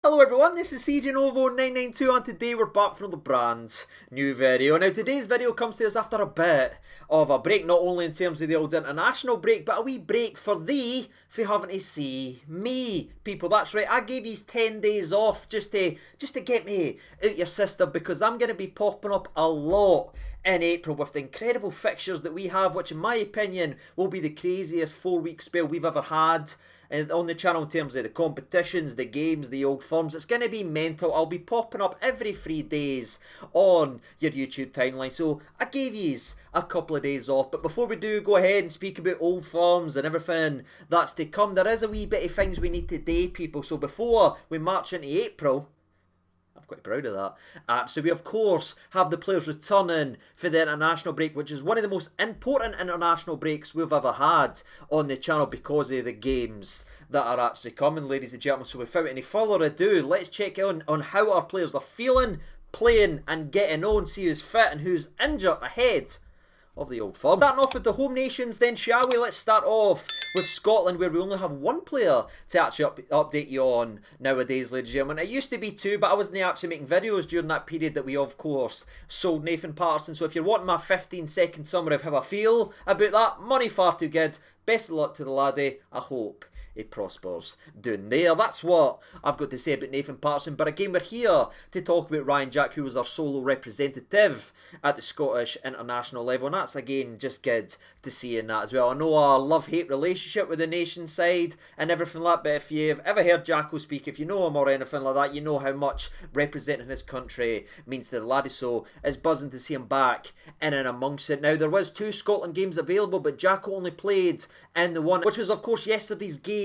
Hello everyone, this is CJNovo992 and today we're back for the brand new video. Now today's video comes to us after a bit of a break, not only in terms of the old international break, but a wee break for thee for having to see me. People, that's right, I gave you 10 days off just to get me out your system because I'm going to be popping up a lot in April with the incredible fixtures that we have, which in my opinion will be the craziest 4-week spell we've ever had on the channel in terms of the competitions, the games, the old firms. It's going to be mental. I'll be popping up every 3 days on your YouTube timeline. So I gave yous a couple of days off. But before we do go ahead and speak about old firms and everything that's to come, there is a wee bit of things we need today, people. So before we march into April, I'm quite proud of that. So we of course have the players returning for the international break, which is one of the most important international breaks we've ever had on the channel because of the games that are actually coming, ladies and gentlemen. So without any further ado, let's check on how our players are feeling, playing and getting on, see who's fit and who's injured ahead of the old firm. Starting off with the home nations then, shall we? Let's start off with Scotland, where we only have one player to actually update you on nowadays, ladies and gentlemen. It used to be two, but I wasn't actually making videos during that period that we, of course, sold Nathan Patterson. So if you're wanting my 15-second summary of how I feel about that, money far too good. Best of luck to the laddie. I hope it prospers down there. That's what I've got to say about Nathan Patterson. But again, we're here to talk about Ryan Jack, who was our solo representative at the Scottish international level, and that's again just good to see in that as well. I know a love-hate relationship with the nation side and everything like that, but if you've ever heard Jacko speak, if you know him or anything like that, you know how much representing his country means to the laddie. So it's buzzing to see him back in and amongst it. Now, there was 2 Scotland games available, but Jacko only played in the one, which was of course yesterday's game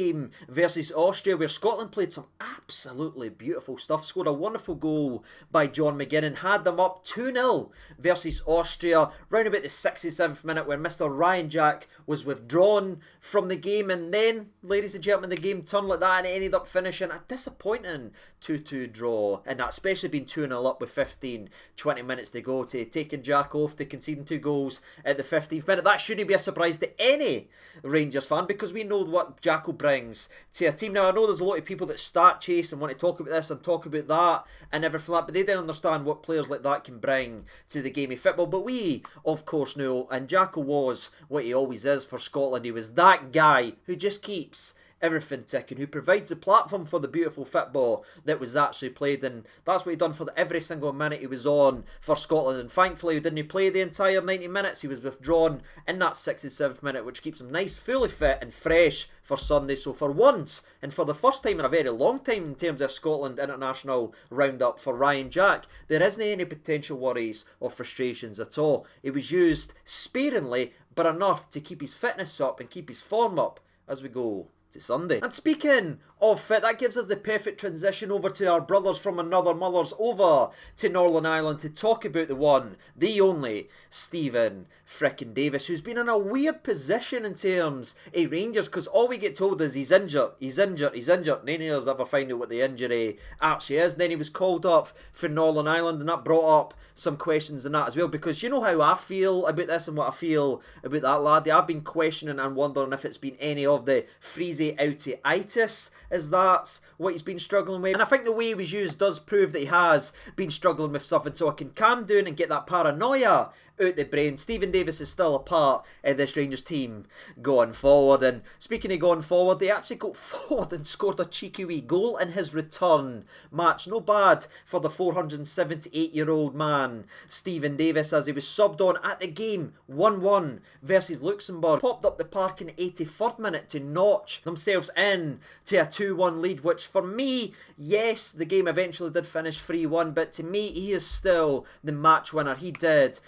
versus Austria, where Scotland played some absolutely beautiful stuff, scored a wonderful goal by John McGinn and had them up 2-0 versus Austria round about the 67th minute, where Mr. Ryan Jack was withdrawn from the game. And then, ladies and gentlemen, the game turned like that and it ended up finishing a disappointing 2-2 draw, and that especially being 2-0 up with 15-20 minutes to go, to taking Jack off, to conceding 2 goals at the 15th minute. That shouldn't be a surprise to any Rangers fan because we know what Jacko brings to a team. Now, I know there's a lot of people that start chase and want to talk about this and talk about that and everything like that, but they don't understand what players like that can bring to the game of football. But we, of course, know, and Jacko was what he always is for Scotland. He was that guy who just keeps everything ticking, who provides the platform for the beautiful football that was actually played, and that's what he done for every single minute he was on for Scotland. And thankfully he didn't play the entire 90 minutes. He was withdrawn in that 67th minute, which keeps him nice, fully fit and fresh for Sunday. So for once, and for the first time in a very long time in terms of Scotland international roundup for Ryan Jack, there isn't any potential worries or frustrations at all. He was used sparingly, but enough to keep his fitness up and keep his form up as we go to Sunday. And speaking of fit, that gives us the perfect transition over to our brothers from another mothers over to Northern Ireland to talk about the one, the only, Stephen frickin' Davis, who's been in a weird position in terms of Rangers, because all we get told is he's injured, he's injured, he's injured. None of us ever find out what the injury actually is. And then he was called up for Northern Ireland, and that brought up some questions in that as well, because you know how I feel about this and what I feel about that laddie. I've been questioning and wondering if it's been any of the freezy outy-itis, is that what he's been struggling with. And I think the way he was used does prove that he has been struggling with something, so I can calm down and get that paranoia out the brain. Stephen Davis is still a part of this Rangers team going forward. And speaking of going forward, they actually got forward and scored a cheeky wee goal in his return match. No bad for the 478-year-old man, Stephen Davis, as he was subbed on at the game 1-1 versus Luxembourg. Popped up the park in the 83rd minute to notch themselves in to a 2-1 lead, which for me, yes, the game eventually did finish 3-1, but to me, he is still the match winner. He did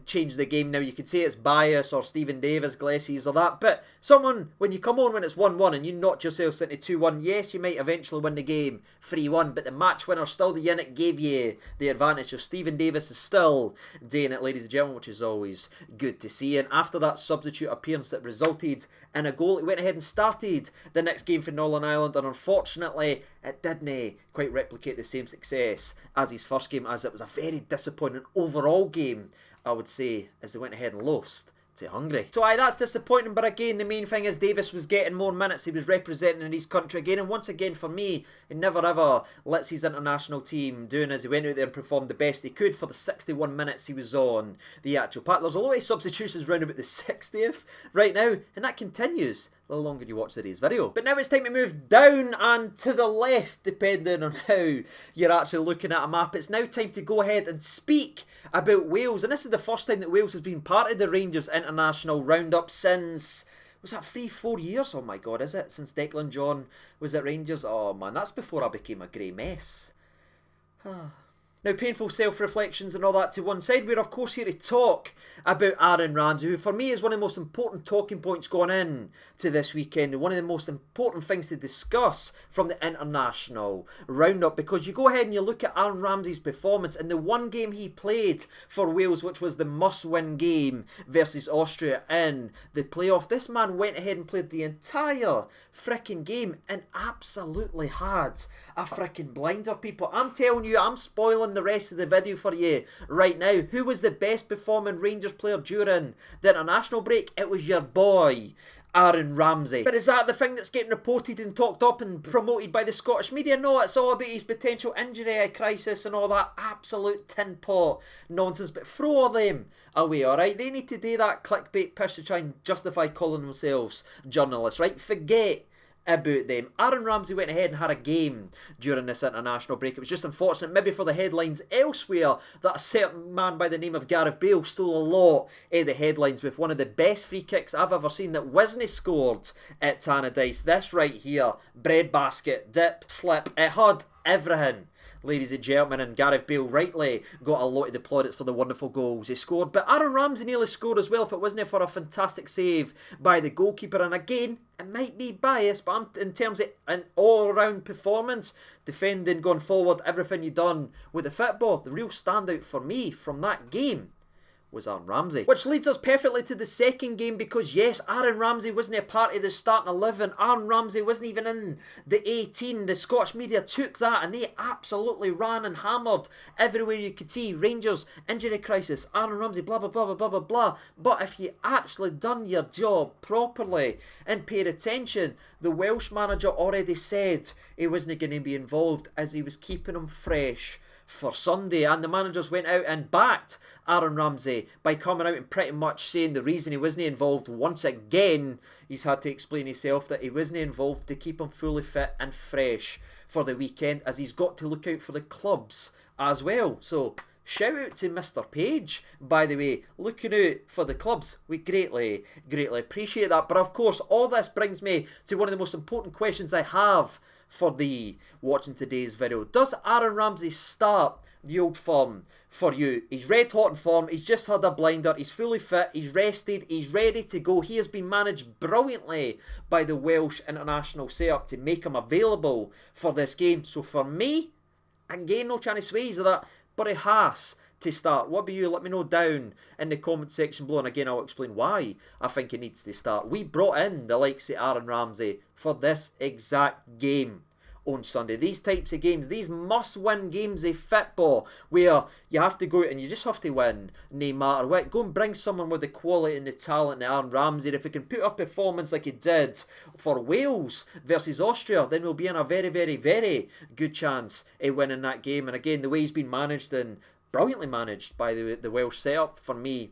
change the game. Now, you could say it's bias or Stephen Davis, Glaciers or that, but someone, when you come on when it's 1-1 and you notch yourselves into 2-1, yes, you might eventually win the game 3-1, but the match winner still the unit gave you the advantage. So Stephen Davis is still doing it, ladies and gentlemen, which is always good to see. And after that substitute appearance that resulted in a goal, he went ahead and started the next game for Northern Ireland, and unfortunately it didn't quite replicate the same success as his first game, as it was a very disappointing overall game, I would say, as they went ahead and lost too hungry. So aye, that's disappointing, but again, the main thing is Davis was getting more minutes, he was representing his country again, and once again for me, he never ever lets his international team doing as he went out there and performed the best he could for the 61 minutes he was on the actual pack. There's a lot of substitutions round about the 60th right now, and that continues the longer you watch today's video. But now it's time to move down and to the left, depending on how you're actually looking at a map. It's now time to go ahead and speak about Wales, and this is the first time that Wales has been part of the Rangers international roundup since, was that 3-4 years? Oh my god, is it? Since Declan John was at Rangers? Oh man, that's before I became a grey mess. Now, painful self-reflections and all that to one side, we're of course here to talk about Aaron Ramsey, who for me is one of the most important talking points going in to this weekend, and one of the most important things to discuss from the international roundup, because you go ahead and you look at Aaron Ramsey's performance in the one game he played for Wales, which was the must-win game versus Austria in the playoff. This man went ahead and played the entire fricking game and absolutely had a fricking blinder, people. I'm telling you, I'm spoiling the rest of the video for you right now. Who was the best performing Rangers player during the international break? It was your boy Aaron Ramsey. But is that the thing that's getting reported and talked up and promoted by the Scottish media? No, it's all about his potential injury crisis and all that absolute tin pot nonsense. But throw all them away, alright? They need to do that clickbait pish to try and justify calling themselves journalists, right? Forget about them. Aaron Ramsey went ahead and had a game during this international break. It was just unfortunate, maybe for the headlines elsewhere, that a certain man by the name of Gareth Bale stole a lot of the headlines with one of the best free kicks I've ever seen that wasn't scored at Tannadice. This right here, breadbasket, dip, slip, it had everything, ladies and gentlemen, and Gareth Bale rightly got a lot of the plaudits for the wonderful goals he scored. But Aaron Ramsey nearly scored as well if it wasn't for a fantastic save by the goalkeeper. And again, it might be biased, but in terms of an all-round performance, defending, going forward, everything you've done with the football, the real standout for me from that game was Aaron Ramsey. Which leads us perfectly to the second game, because yes, Aaron Ramsey wasn't a part of the starting 11. Aaron Ramsey wasn't even in the 18. The Scottish media took that and they absolutely ran and hammered everywhere you could see. Rangers, injury crisis, Aaron Ramsey, blah blah blah blah blah blah blah. But if you actually done your job properly and paid attention, the Welsh manager already said he wasn't going to be involved as he was keeping him fresh for Sunday, and the managers went out and backed Aaron Ramsey by coming out and pretty much saying the reason he wasn't involved, once again he's had to explain himself, that he wasn't involved to keep him fully fit and fresh for the weekend, as he's got to look out for the clubs as well. So shout out to Mr. Page, by the way, looking out for the clubs. We greatly appreciate that. But of course, all this brings me to one of the most important questions I have for the watching today's video. Does Aaron Ramsey start the old form for you? He's red hot in form, he's just had a blinder, he's fully fit, he's rested, he's ready to go. He has been managed brilliantly by the Welsh international setup to make him available for this game. So for me, again, no chance of sways of that, but he has to start. What about you? Let me know down in the comment section below, and again I'll explain why I think he needs to start. We brought in the likes of Aaron Ramsey for this exact game on Sunday. These types of games, these must-win games of football, where you have to go out and you just have to win no matter what. Go and bring someone with the quality and the talent in Aaron Ramsey. If he can put up a performance like he did for Wales versus Austria, then we'll be in a very, very, very good chance of winning that game. And again, the way he's been managed, and brilliantly managed by the Welsh setup, for me,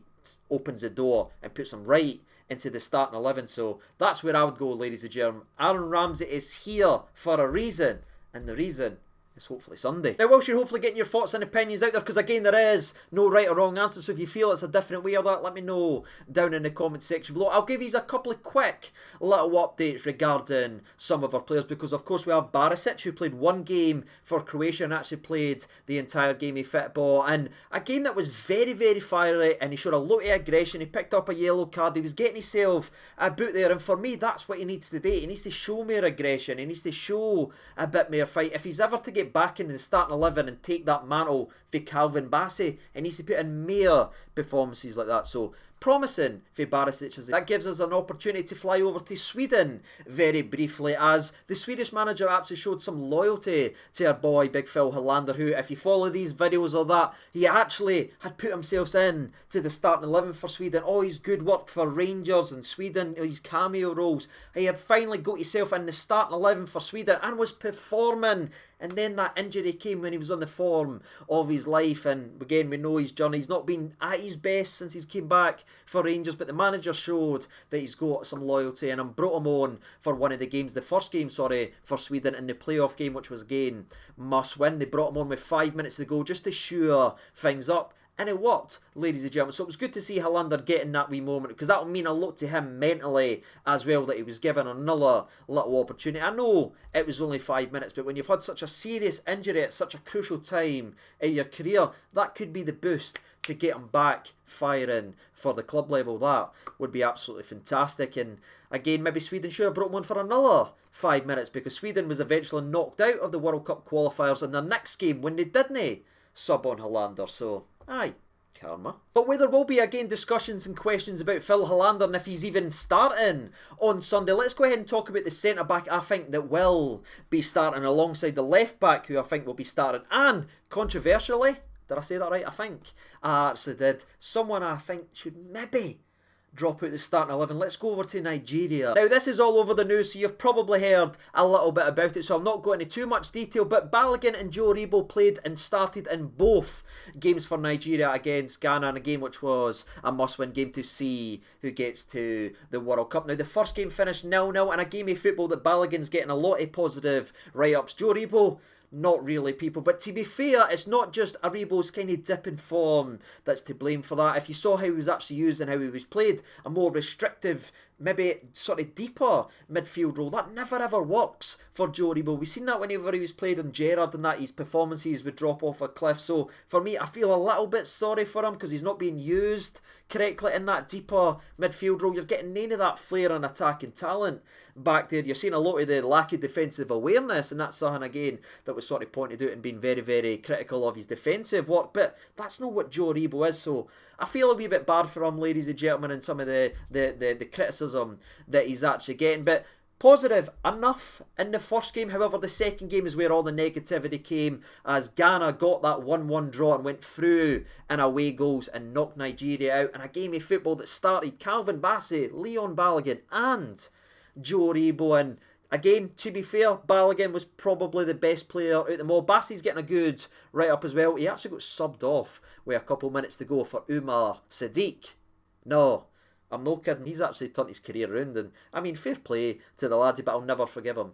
opens the door and puts him right into the starting 11. So that's where I would go, ladies and gentlemen. Aaron Ramsey is here for a reason, and the reason is hopefully Sunday. Now, whilst you're hopefully getting your thoughts and opinions out there, because again, there is no right or wrong answer, so if you feel it's a different way of that, let me know down in the comment section below. I'll give you a couple of quick little updates regarding some of our players, because of course we have Barisic, who played one game for Croatia and actually played the entire game of football, and a game that was very, very fiery, and he showed a lot of aggression. He picked up a yellow card, he was getting himself a boot there, and for me, that's what he needs to do. He needs to show more aggression, he needs to show a bit more fight. If he's ever to get get back in the starting 11 and take that mantle for Calvin Bassey. He needs to put in more performances like that. So promising for Barisic. That gives us an opportunity to fly over to Sweden very briefly, as the Swedish manager actually showed some loyalty to our boy Big Phil Helander, who, if you follow these videos or that, he actually had put himself in to the starting 11 for Sweden. All his good work for Rangers and Sweden, his cameo roles. He had finally got himself in the starting 11 for Sweden and was performing. And then that injury came when he was on the form of his life. And again, we know his journey. He's not been at his best since he's came back for Rangers. But the manager showed that he's got some loyalty and brought him on for one of the games. The first game, for Sweden in the playoff game, which was, again, must win. They brought him on with 5 minutes to go just to shore things up. And it worked, ladies and gentlemen. So it was good to see Helander getting that wee moment, because that will mean a lot to him mentally as well, that he was given another little opportunity. I know it was only 5 minutes, but when you've had such a serious injury at such a crucial time in your career, that could be the boost to get him back firing for the club level. That would be absolutely fantastic. And again, maybe Sweden should have brought him on for another 5 minutes, because Sweden was eventually knocked out of the World Cup qualifiers in their next game when they didn't sub on Helander. So aye, karma. But where there will be again discussions and questions about Phil Helander and if he's even starting on Sunday, let's go ahead and talk about the centre back I think that will be starting alongside the left back, who I think will be starting. And controversially, did I say that right? I think I actually did. Someone I think should maybe drop out the starting 11. Let's go over to Nigeria. Now, this is all over the news, so you've probably heard a little bit about it, so I'll not go into too much detail. But Balogun and Aribo played and started in both games for Nigeria against Ghana, in a game which was a must-win game to see who gets to the World Cup. Now, the first game finished 0-0 in a game of football that Balogun's getting a lot of positive write-ups. Aribo, not really, people. But to be fair, it's not just Aribo's kind of dip in form that's to blame for that. If you saw how he was actually used and how he was played, a more restrictive, maybe sort of deeper midfield role, that never ever works for Aribo. We've seen that whenever he was played on Gerrard, and that his performances would drop off a cliff. So for me, I feel a little bit sorry for him, because he's not being used correctly in that deeper midfield role. You're getting none of that flair and attacking talent back there. You're seeing a lot of the lack of defensive awareness, and that's something again that was sort of pointed out and being very, very critical of his defensive work. But that's not what Aribo is. So I feel a wee bit bad for him, ladies and gentlemen, and some of the criticism that he's actually getting. But positive enough in the first game. However, the second game is where all the negativity came, as Ghana got that 1-1 draw and went through in away goals and knocked Nigeria out in a game of football that started Calvin Bassey, Leon Balogun and Aribo. And again, to be fair, Balogun was probably the best player out of them all. Bassey's getting a good write-up as well. He actually got subbed off with a couple minutes to go for Umar Sadiq. No, I'm not kidding. He's actually turned his career around, and I mean, fair play to the laddie, but I'll never forgive him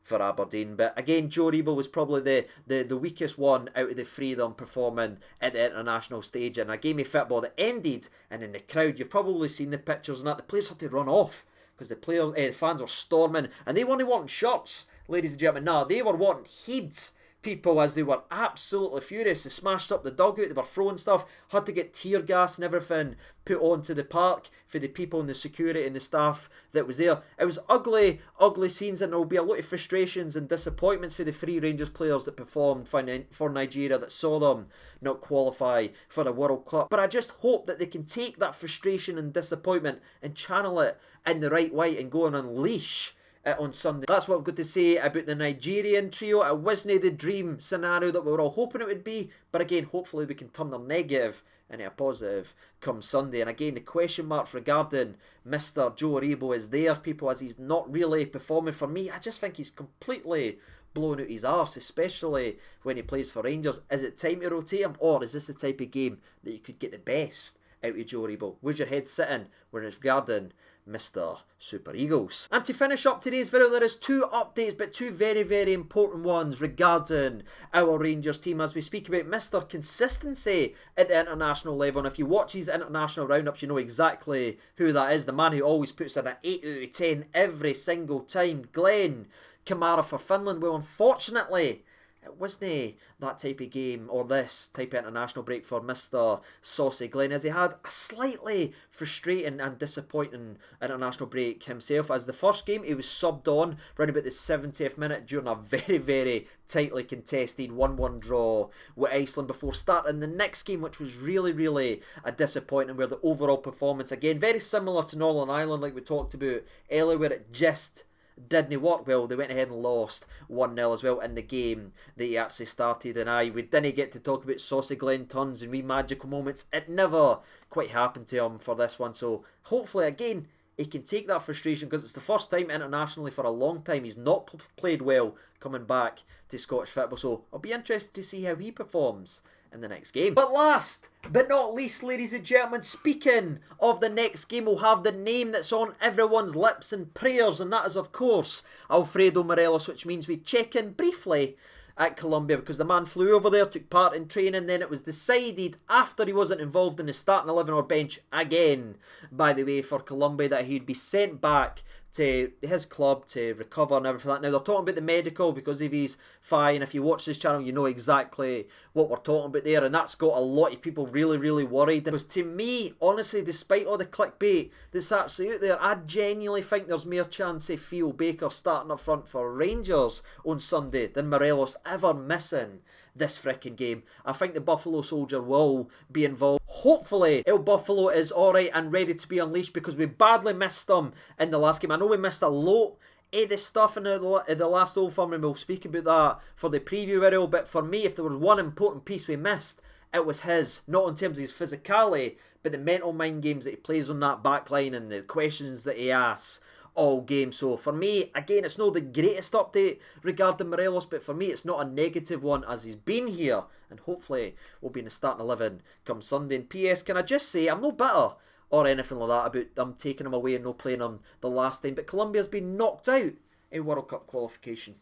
for Aberdeen. But again, Aribo was probably the weakest one out of the three of them performing at the international stage in a game of football that ended, and in the crowd, you've probably seen the pictures and that, the players had to run off because the fans were storming, and they weren't wanting shirts, ladies and gentlemen. No, they were wanting heads, people, as they were absolutely furious. They smashed up the dugout, they were throwing stuff, had to get tear gas and everything put onto the park for the people and the security and the staff that was there. It was ugly, ugly scenes, and there will be a lot of frustrations and disappointments for the three Rangers players that performed for Nigeria, that saw them not qualify for the World Cup. But I just hope that they can take that frustration and disappointment and channel it in the right way and go and unleash on Sunday. That's what I've got to say about the Nigerian trio. It wasn't the dream scenario that we were all hoping it would be, but again, hopefully we can turn the negative into a positive come Sunday. And again, the question marks regarding Mr. Aribo is there, people, as he's not really performing for me. I just think he's completely blown out his arse, especially when he plays for Rangers. Is it time to rotate him, or is this the type of game that you could get the best out of Aribo? Where's your head sitting when it's regarding Mr. Super Eagles? And to finish up today's video, there is two updates, but two very, very important ones regarding our Rangers team as we speak about Mr. Consistency at the international level. And if you watch these international roundups, you know exactly who that is. The man who always puts in an 8 out of 10 every single time. Glenn Kamar for Finland. Well, unfortunately, it wasn't that type of game or this type of international break for Mr. Saucy Glenn, as he had a slightly frustrating and disappointing international break himself. As the first game, he was subbed on around about the 70th minute during a very, very tightly contested 1-1 draw with Iceland before starting the next game, which was really, really a disappointing, where the overall performance, again, very similar to Northern Ireland like we talked about earlier, where it just didn't work well. They went ahead and lost 1-0 as well in the game that he actually started. And we didn't get to talk about Saucy Glenn tons and wee magical moments. It never quite happened to him for this one. So hopefully, again, he can take that frustration, because it's the first time internationally for a long time he's not played well coming back to Scottish football. So I'll be interested to see how he performs in the next game. But last but not least, ladies and gentlemen, speaking of the next game, we'll have the name that's on everyone's lips and prayers, and that is, of course, Alfredo Morelos, which means we check in briefly at Colombia, because the man flew over there, took part in training. Then it was decided, after he wasn't involved in the starting 11 or bench again, by the way, for Colombia, that he'd be sent back to his club to recover and everything like that. Now, they're talking about the medical because of his fine. If you watch this channel, you know exactly what we're talking about there, and that's got a lot of people really, really worried. Because to me, honestly, despite all the clickbait that's actually out there, I genuinely think there's more chance of Theo Baker starting up front for Rangers on Sunday than Morelos ever missing this frickin' game. I think the Buffalo Soldier will be involved. Hopefully, El Buffalo is alright and ready to be unleashed, because we badly missed them in the last game. I know we missed a lot of the stuff in the last Old Firm, and we'll speak about that for the preview video. But for me, if there was one important piece we missed, it was his. Not in terms of his physicality, but the mental mind games that he plays on that back line and the questions that he asks all game. So for me, again, it's not the greatest update regarding Morelos, but for me it's not a negative one, as he's been here and hopefully will be in the starting 11 come Sunday. And PS, can I just say, I'm no bitter or anything like that about them taking him away and not playing him the last time, but Colombia's been knocked out in World Cup qualification.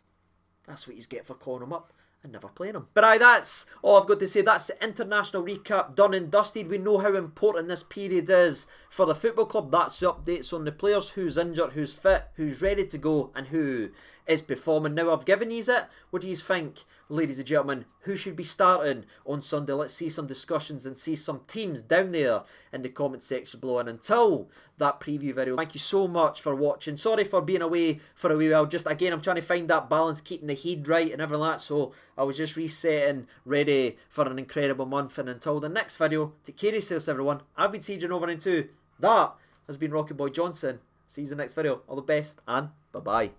That's what he's get for calling him up and never playing him. But that's all I've got to say. That's the international recap done and dusted. We know how important this period is for the football club. That's the updates on the players, who's injured, who's fit, who's ready to go, and who is performing. Now I've given you it. What do you think, ladies and gentlemen? Who should be starting on Sunday? Let's see some discussions and see some teams down there in the comment section below. And until that preview video, thank you so much for watching. Sorry for being away for a wee while. Just again, I'm trying to find that balance, keeping the heat right and everything like that. So I was just resetting, ready for an incredible month. And until the next video, take care of yourselves, everyone. I've been Sieging over into that has been Rocket Boy Johnson. See you in the next video. All the best and bye bye.